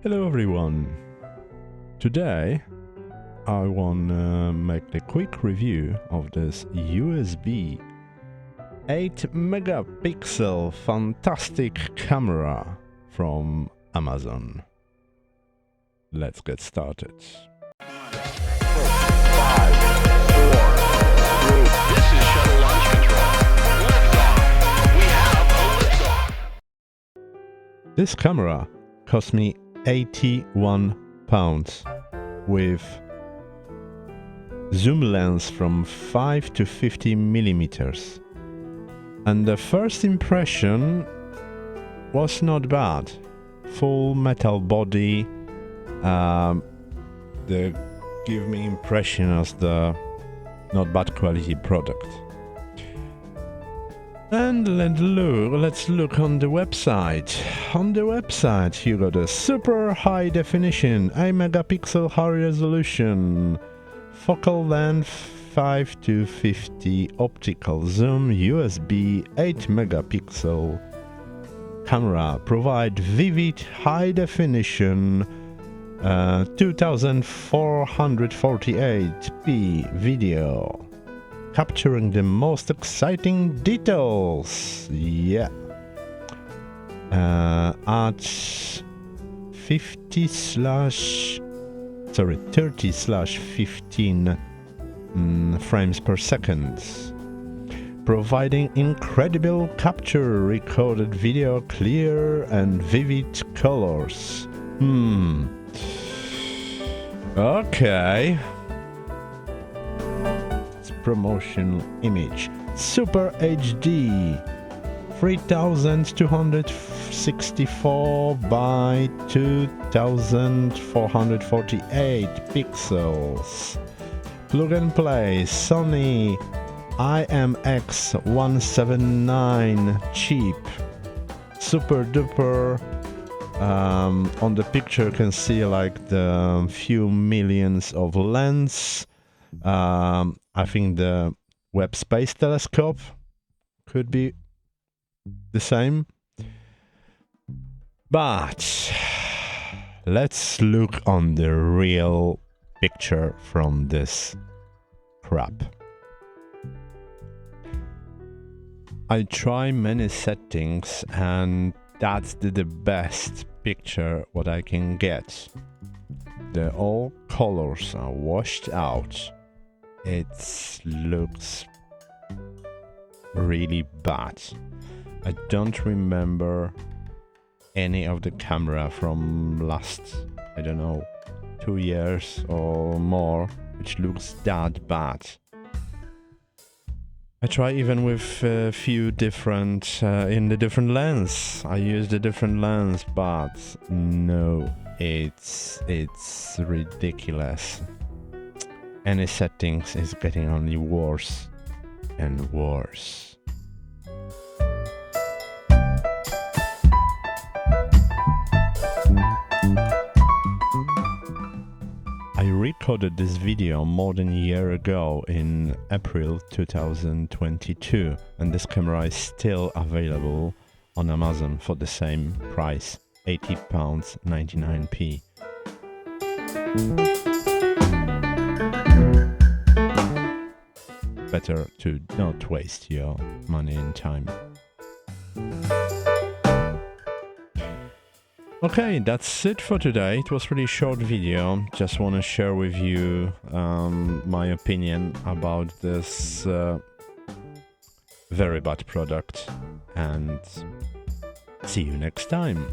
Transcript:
Hello everyone! Today I want to make a quick review of this USB 8 megapixel fantastic camera from Amazon. Let's get started. This camera cost me £81 with zoom lens from 5 to 50 millimeters, and the first impression was not bad. Full metal body, they give me impression as the not bad quality product. And let's look on the website. On the website you got a super high definition, 8 megapixel high resolution, focal length 5 to 50, optical zoom, USB 8 megapixel camera, provide vivid high definition 2448p video, capturing the most exciting details. Yeah. At 30/15 frames per second, providing incredible capture, recorded video, clear and vivid colors. Okay. Promotional image, Super HD 3264 by 2448 pixels, plug and play, Sony IMX179 cheap, super duper. On the picture you can see like the few millions of lens. I think the Webb Space Telescope could be the same. But let's look on the real picture from this crap. I try many settings and that's the best picture what I can get. All colors are washed out. It looks really bad. I don't remember any of the camera from last, I don't know, 2 years or more, which looks that bad. I try even with a few different, in the different lens. I use the different lens, but no, it's ridiculous. Any settings is getting only worse and worse. I recorded this video more than a year ago in April 2022, and this camera is still available on Amazon for the same price, £80 99p. Better to not waste your money and time. Okay, that's it for today. It was a really short video. Just want to share with you my opinion about this very bad product, and see you next time.